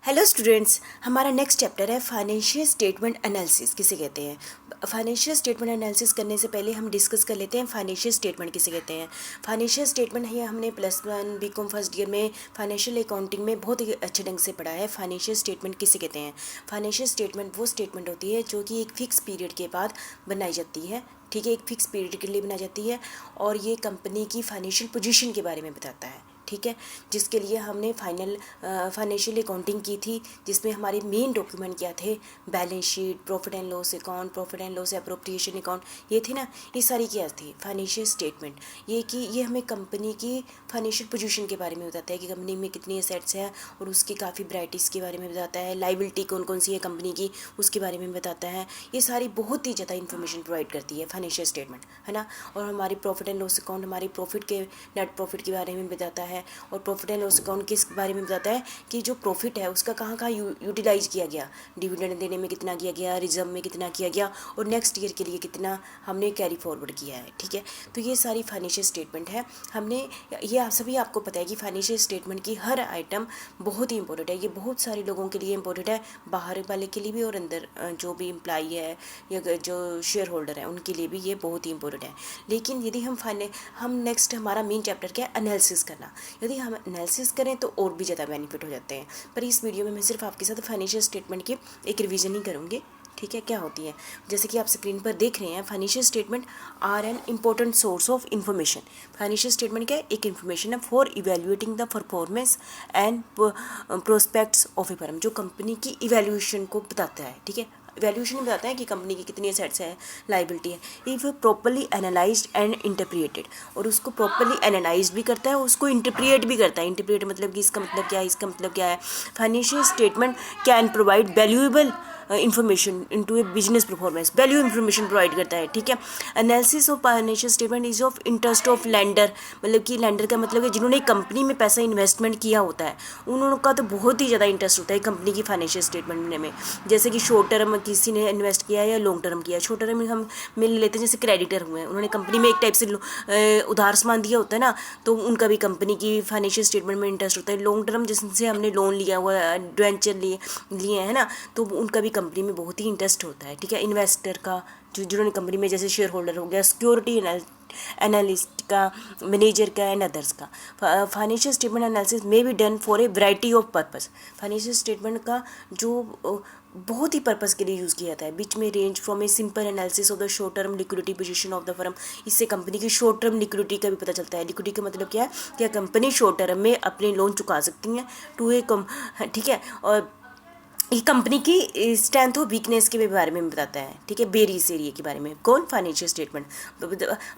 Hello students, हमारा next chapter है financial statement analysis किसे कहते हैं। फाइनेंशियल स्टेटमेंट एनालिसिस करने से पहले हम डिस्कस कर लेते हैं फाइनेंशियल स्टेटमेंट किसे कहते हैं। फाइनेंशियल स्टेटमेंट है हमने +1 बीकॉम फर्स्ट ईयर में फाइनेंशियल अकाउंटिंग में बहुत ही अच्छे ढंग से पढ़ा है। फाइनेंशियल स्टेटमेंट किसे कहते हैं। फाइनेंशियल स्टेटमेंट वो स्टेटमेंट होती है जो कि एक फिक्स पीरियड के बाद बनाई जाती है। ठीक है, एक फिक्स पीरियड के लिए बनाई जाती है और ये कंपनी की फाइनेंशियल पोजीशन के बारे में बताता है। ठीक है, जिसके लिए हमने फाइनेंशियल अकाउंटिंग की थी, जिसमें हमारे मेन डॉक्यूमेंट क्या थे, balance sheet, profit and loss account, profit and loss appropriation account, ये थी ना, ये सारी क्या थी फाइनेंशियल स्टेटमेंट। ये हमें कंपनी की फाइनेंशियल पोजीशन के बारे में बताता है कि कंपनी में कितनी एसेट्स हैं और उसकी काफ़ी वैराइटीज़ के बारे में बताता है। लाइबिलिटी कौन कौन सी है कंपनी की, उसके बारे में बताता है। ये सारी बहुत ही ज़्यादा इन्फॉर्मेशन प्रोवाइड करती है फाइनेंशियल स्टेटमेंट, है ना। और हमारी प्रॉफिट एंड लॉस अकाउंट हमारी प्रॉफिट के नेट प्रॉफिट के बारे में बताता है और प्रॉफिट एंड लॉस अकाउंट किस बारे में बताता है कि जो प्रॉफिट है उसका कहाँ कहाँ यूटिलाइज किया गया, डिविडेंड देने में कितना किया गया, रिजर्व में कितना किया गया और नेक्स्ट ईयर के लिए कितना हमने कैरी फॉरवर्ड किया है। ठीक है, तो ये सारी फाइनेंशियल स्टेटमेंट है। हमने ये आप सभी आपको पता है कि फाइनेंशियल स्टेटमेंट की हर आइटम बहुत ही इंपॉर्टेंट है। ये बहुत सारे लोगों के लिए इंपॉर्टेंट है, बाहर वाले के लिए भी और अंदर जो भी एम्प्लॉई है या जो शेयर होल्डर है उनके लिए भी ये बहुत ही इंपॉर्टेंट है। लेकिन यदि हम नेक्स्ट हमारा मेन चैप्टर क्या है, एनालिसिस करना। यदि हम एनालिसिस करें तो और भी ज़्यादा बेनिफिट हो जाते हैं। पर इस वीडियो में मैं सिर्फ आपके साथ फाइनेंशियल स्टेटमेंट की एक रिवीजन ही करूँगी। ठीक है, क्या होती है, जैसे कि आप स्क्रीन पर देख रहे हैं, financial statement are an important source of information. Financial statement क्या है, एक इन्फॉर्मेशन है for evaluating the performance and prospects of a firm, जो कंपनी की इवेल्यूएशन को बताता है। ठीक है, वैल्यूएशन बताता है कि कंपनी की कितनी एसेट्स है, लाइबिलिटी है। इफ़ प्रॉपरली एनालाइज्ड एंड इंटरप्रिएटेड, और उसको प्रॉपरली एनालाइज भी करता है, उसको इंटरप्रिएट भी करता है। इंटरप्रिएट मतलब कि इसका मतलब क्या है, इसका मतलब क्या है। Financial statement can provide valuable information into A business performance, value information provide करता है। ठीक है, analysis of financial statement is of interest of lander, मतलब कि लैंडर का मतलब है जिन्होंने कंपनी में पैसा इन्वेस्टमेंट किया होता है, उनका तो बहुत ही ज़्यादा इंटरेस्ट होता है कंपनी की फाइनेंशियल स्टेटमेंट में। जैसे कि शॉर्ट टर्म किसी ने इन्वेस्ट किया है या लॉन्ग टर्म किया है। शॉर्ट टर्म में हम मिल लेते हैं, जैसे क्रेडिटर हुए हैं, उन्होंने कंपनी में एक टाइप से उधार सामान दिया होता है ना, तो उनका भी कंपनी की फाइनेंशियल स्टेटमेंट में इंटरेस्ट होता है। लॉन्ग टर्म जिनसे हमने लोन लिया हुआ, एडवेंचर लिए है ना, तो उनका भी कंपनी में बहुत ही इंटरेस्ट होता है। ठीक है, इन्वेस्टर का जिन्होंने कंपनी में, जैसे शेयर होल्डर हो गया, सिक्योरिटी एनालिस्ट का, मैनेजर का एंड अदर्स का। Financial statement analysis may be done for a variety of purpose. Financial statement का जो बहुत ही पर्पस के लिए यूज़ किया जाता है। बीच में range from a simple analysis of the short term liquidity position of the firm, इससे कंपनी की शॉर्ट टर्म लिक्विडिटी का भी पता चलता है। लिक्विडिटी का मतलब क्या है, क्या कंपनी शॉर्ट टर्म में अपने लोन चुका सकती हैं टू ए कम। ठीक है, और ये कंपनी की स्ट्रेंथ और वीकनेस के बारे में बताता है। ठीक है, बेरीज एरिया के बारे में। कौन, फाइनेंशियल स्टेटमेंट।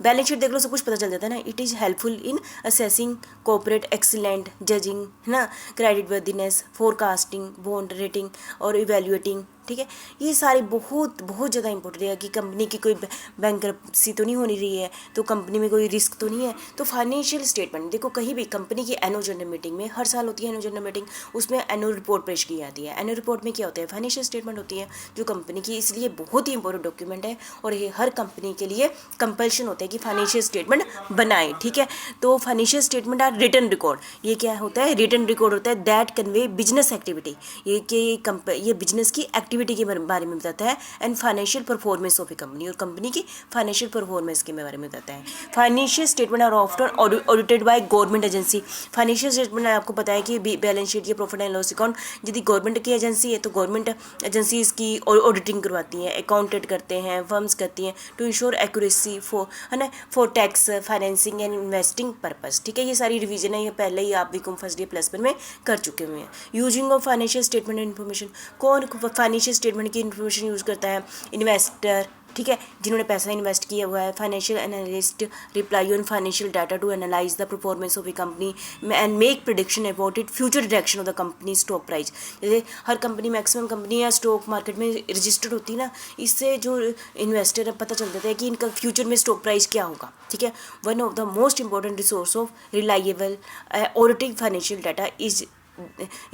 बैलेंस शीट देख लो, सब कुछ पता चल जाता है ना। It is helpful in assessing corporate excellent, judging, है ना, credit worthiness, forecasting, bond rating और इवेल्युएटिंग। ठीक है, ये सारे बहुत बहुत ज़्यादा इंपॉर्टेंट है कि कंपनी की कोई बैंकरप्सी तो नहीं होनी रही है, तो कंपनी में कोई रिस्क तो नहीं है। तो फाइनेंशियल स्टेटमेंट देखो, कहीं भी कंपनी की एनुअल जनरल मीटिंग में, हर साल होती है एनुअल जनरल मीटिंग, उसमें एनुअल रिपोर्ट पेश की जाती है। एनुअल रिपोर्ट में क्या होता है, फाइनेंशियल स्टेटमेंट होती है जो कंपनी की, इसलिए बहुत ही इंपॉर्टेंट डॉक्यूमेंट है और ये हर कंपनी के लिए कंपल्शन होता है कि फाइनेंशियल स्टेटमेंट बनाए। ठीक है, तो financial statement are written record. ये क्या होता है, रिटन रिकॉर्ड होता है दैट कन्वे बिजनेस एक्टिविटी, ये बिजनेस की एक्टिविटी के बारे में बताता है, and financial performance of a company, और कंपनी की फाइनेंशियल परफॉर्मेंस के बारे में बताता है। Financial statement are often audited by government agency. Financial statement आपको पता है कि बैलेंस शीट या प्रॉफिट एंड लॉस अकाउंट यदि गवर्नमेंट की एजेंसी है तो गवर्नमेंट एजेंसी इसकी ऑडिटिंग करवाती है, अकाउंटेंट करते हैं, फर्म्स करती हैं टू इंश्योर एक्यूरेसी फॉर, है ना, for tax, financing and investing purpose. ठीक है, ये सारी रिवीजन है, ये पहले ही आप बीकॉम फर्स्ट ईयर +1 में कर चुके हुए हैं। Using of financial statement information, कौन फाइनेंशियल स्टेटमेंट की इन्फॉर्मेशन यूज़ करता है, इन्वेस्टर। ठीक है, जिन्होंने पैसा इन्वेस्ट किया हुआ है। Financial analyst reply on financial data to analyse the performance of a company and make prediction about it future direction of the company stock price. जैसे हर कंपनी, मैक्सिमम कंपनी या स्टॉक मार्केट में registered होती है ना, इससे जो investor है पता चल जाता है कि इनका फ्यूचर में स्टॉक प्राइस क्या होगा। ठीक है, one of the most important resource of reliable auditing financial data is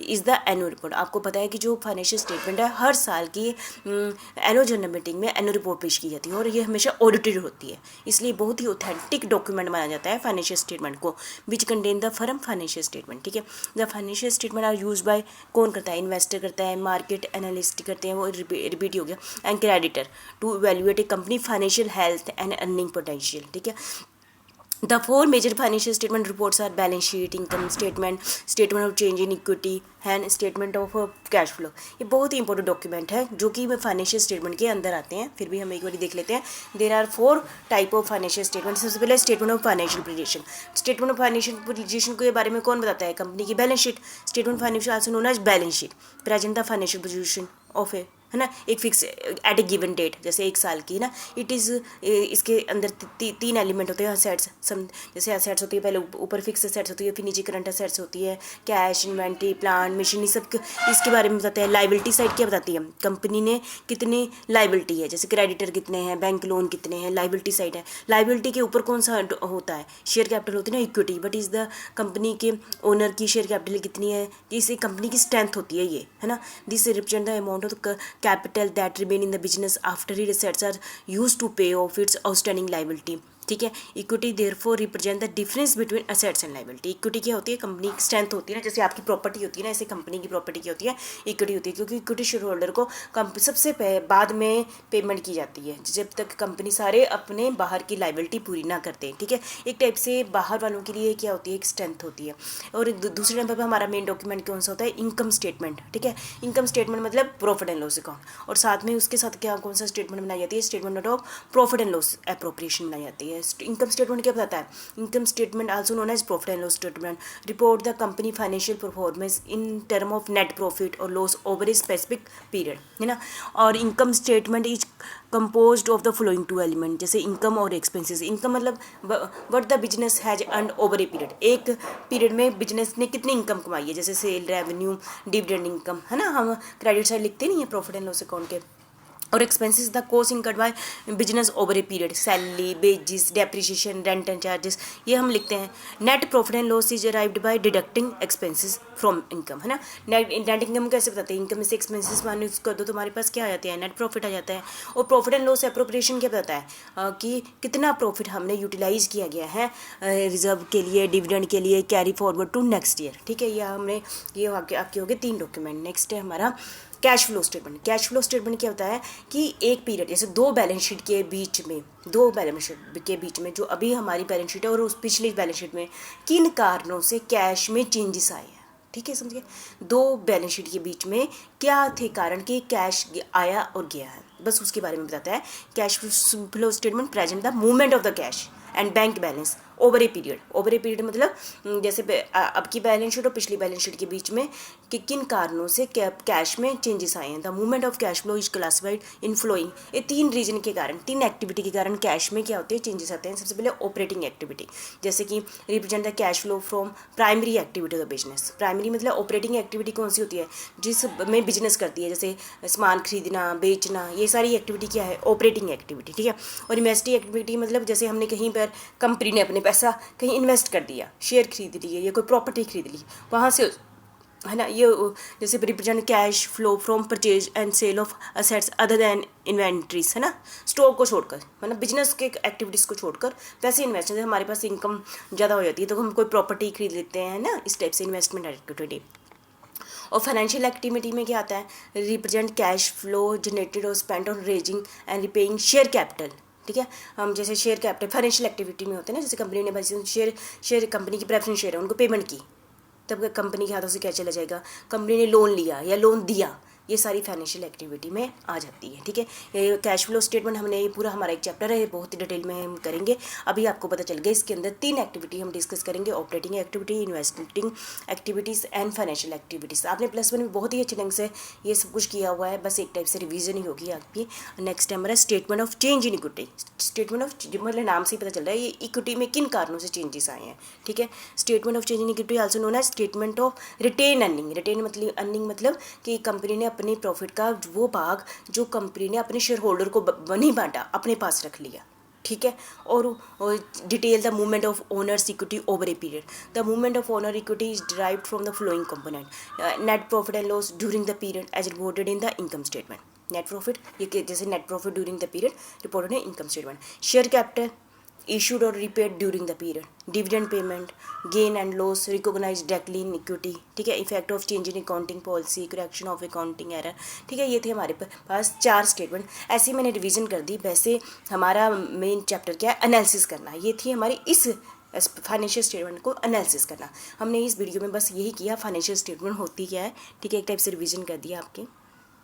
is the annual report. आपको पता है कि जो फाइनेंशियल स्टेटमेंट है हर साल की एनुअल जनरल मीटिंग में एनुअल रिपोर्ट पेश की जाती है और ये हमेशा ऑडिटेड होती है, इसलिए बहुत ही ऑथेंटिक डॉक्यूमेंट माना जाता है फाइनेंशियल स्टेटमेंट को, which contain the firm financial statement. ठीक है, the financial statement are use by, कौन करता है, इन्वेस्टर करता है, मार्केट एनालिस्ट करते हैं, वो रिपीट हो गया, and creditor to evaluate a company financial health and earning potential. ठीक है, The four major financial statement reports are balance sheet, income statement, statement of change in equity and statement of cash flow। ये बहुत ही important document है जो कि financial statement के अंदर आते हैं, फिर भी हम एक बार देख लेते हैं। There are 4 type of financial statement. सबसे पहले statement of financial position. Statement of financial position के बारे में कौन बताता है, कंपनी की balance sheet. Statement financial also known as balance sheet present the financial position of a, है ना, एक fix at a given date, जैसे एक साल की ना। इट इज़ इसके अंदर 3 एलिमेंट होते हैं असेट्स, जैसे असेट्स होती है, पहले ऊपर फिक्स असेट्स होती है, फिर नीचे करंट असेट्स होती है, कैश, इन्वेंट्री, प्लांट, मशीन, सब इसके बारे में बताते हैं। लाइबिलिटी साइड क्या बताती है, कंपनी ने कितनी लाइबिलिटी है, जैसे क्रेडिटर कितने हैं, बैंक लोन कितने हैं, लाइबिलिटी साइड है। लाइबिलिटी के ऊपर कौन सा होता है, शेयर कैपिटल होती है ना, equity, but is the company के ओनर की शेयर कैपिटल कितनी है, इससे कंपनी की स्ट्रेंथ होती है ये, है ना। This represent the amount of capital that remain in the business after its assets are used to pay off its outstanding liability। ठीक है, equity therefore represent the difference between assets and liability. Equity क्या होती है, company की strength होती है ना, जैसे आपकी प्रॉपर्टी होती है ना, ऐसे कंपनी की प्रॉपर्टी क्या होती है, इक्विटी होती है, क्योंकि इक्विटी शेयर होल्डर को सबसे बाद में पेमेंट की जाती है जब तक कंपनी सारे अपने बाहर की लाइबिलिटी पूरी ना करते। ठीक है, एक टाइप से बाहर वालों के लिए क्या होती है, एक स्ट्रेंथ होती है। और दूसरे नंबर पर हमारा मेन डॉक्यूमेंट कौन सा होता है, इनकम स्टेटमेंट। ठीक है, इनकम स्टेटमेंट मतलब प्रॉफिट एंड लॉस अकाउंट, और साथ में उसके साथ क्या कौन सा स्टेटमेंट बनाई जाती है, statement of profit and loss appropriation बनाई जाती है। इनकम स्टेटमेंट क्या बताता है, income statement also known as profit and loss statement report the company financial performance in term of net profit और loss over a specific period, है ना। और income statement is composed of the following 2 element, जैसे income और expenses. Income मतलब what the business has earned over a period, एक period में business ने कितनी इनकम कमाई है, जैसे सेल, रेवेन्यू, डिविडेंड इनकम, है ना। हम क्रेडिट साइड लिखते नहीं है प्रॉफिट एंड लॉस अकाउंट के। और expenses the cost incurred by business over a period, salary, wages, depreciation, rent and charges, ये हम लिखते हैं। Net profit and loss is arrived by deducting expenses from income, है ना। नेट इनकम कैसे बताते हैं, इनकम में से एक्सपेंसेस माइनस कर दो तो हमारे पास क्या आ जाते हैं, नेट प्रॉफिट आ जाता है। और प्रॉफिट एंड लॉस एप्रोप्रिएशन क्या बताता है कि कितना प्रॉफिट हमने यूटिलाइज किया गया है रिजर्व के लिए, डिविडेंड के लिए, carry forward to next year. ठीक है, ये आपके हो गए 3 डॉक्यूमेंट। नेक्स्ट है हमारा cash flow statement. Cash flow statement क्या होता है कि एक पीरियड, जैसे 2 बैलेंस शीट के बीच में, 2 बैलेंस शीट के बीच में, जो अभी हमारी बैलेंस शीट है और उस पिछली बैलेंस शीट में किन कारणों से कैश में चेंजेस आए हैं। ठीक है, समझिए, 2 बैलेंस शीट के बीच में क्या थे कारण कि कैश आया और गया है, बस उसके बारे में बताता है। Cash flow statement present the movement of the cash and bank balance over a period. Over a period मतलब जैसे अब की बैलेंस शीट और पिछली बैलेंस शीट के बीच में कि किन कारणों से कैश में चेंजेस आए हैं। The movement of cash flow is classified in flowing, ये 3 रीजन के कारण, 3 एक्टिविटी के कारण कैश में क्या होते हैं, चेंजेस आते हैं। सबसे पहले ऑपरेटिंग एक्टिविटी, जैसे कि represent the cash flow from primary activity of the business. Primary मतलब ऑपरेटिंग एक्टिविटी कौन सी होती है, जिसमें बिजनेस करती है, जैसे सामान खरीदना, बेचना, ये सारी एक्टिविटी क्या है, ऑपरेटिंग एक्टिविटी। ठीक है, और इन्वेस्टिंग एक्टिविटी मतलब जैसे हमने कहीं पर कंपनी ने अपने पैसा कहीं इन्वेस्ट कर दिया, शेयर खरीद लिए या कोई प्रॉपर्टी खरीद ली, वहाँ से, है ना। ये जैसे represent cash flow from purchase and sale of assets other than inventories, है ना। स्टॉक को छोड़कर, मतलब बिजनेस के एक्टिविटीज़ को छोड़कर वैसे इन्वेस्ट, जैसे हमारे पास इनकम ज़्यादा हो जाती है तो हम कोई प्रॉपर्टी खरीद लेते हैं ना, इस टाइप से इन्वेस्टमेंट एक्टिविटी। और फाइनेंशियल एक्टिविटी में क्या आता है, रिप्रेजेंट कैश फ्लो जनरेटेड और spent on raising and repaying share capital. ठीक है, हम जैसे शेयर कैपिटल फाइनेंशियल एक्टिविटी में होते हैं ना, जैसे कंपनी ने बस शेयर कंपनी की प्रेफरेंस शेयर है, उनको पेमेंट की, तब कंपनी के हाथों से क्या चला जाएगा, कंपनी ने लोन लिया या लोन दिया, ये सारी फाइनेंशियल एक्टिविटी में आ जाती है। ठीक है, ये कैश फ्लो स्टेटमेंट हमने, ये पूरा हमारा एक चैप्टर है, ये बहुत ही डिटेल में हम करेंगे। अभी आपको पता चल गया, इसके अंदर 3 एक्टिविटी हम डिस्कस करेंगे, operating activity, investing activities and financial activities. आपने +1 में बहुत ही अच्छे ढंग से ये सब कुछ किया हुआ है, बस एक टाइप से रिवीजन ही होगी आपकी। नेक्स्ट है हमारा statement of change in equity. Statement of, मतलब नाम से ही पता चल रहा है ये इक्विटी में किन कारणों से चेंजेस आए हैं। ठीक है, statement of change in equity also known as statement of retained earning. Retained मतलब अर्निंग मतलब कि कंपनी ने अपने प्रॉफिट का वो भाग जो कंपनी ने अपने शेयर होल्डर को नहीं बांटा, अपने पास रख लिया। ठीक है। और detail the movement of owners equity over a period. The movement of owner equity is derived from the flowing component net profit and loss during the period as reported in the income statement. Net profit ये जैसे net profit during the period reported in income statement. Share capital issued or repaid during the period, dividend payment, gain and loss recognized directly in equity, ठीक है। Effect of change in accounting policy, correction of accounting error, ठीक है। ये थे हमारे पास 4 statement. ऐसे मैंने revision कर दी। वैसे हमारा मेन चैप्टर क्या है, एनालिसिस करना। ये थी हमारी इस फाइनेंशियल स्टेटमेंट को एनालिसिस करना। हमने इस वीडियो में बस यही किया, फाइनेंशियल स्टेटमेंट होती क्या है, ठीक है। एक टाइप से रिवीजन कर दिया आपके।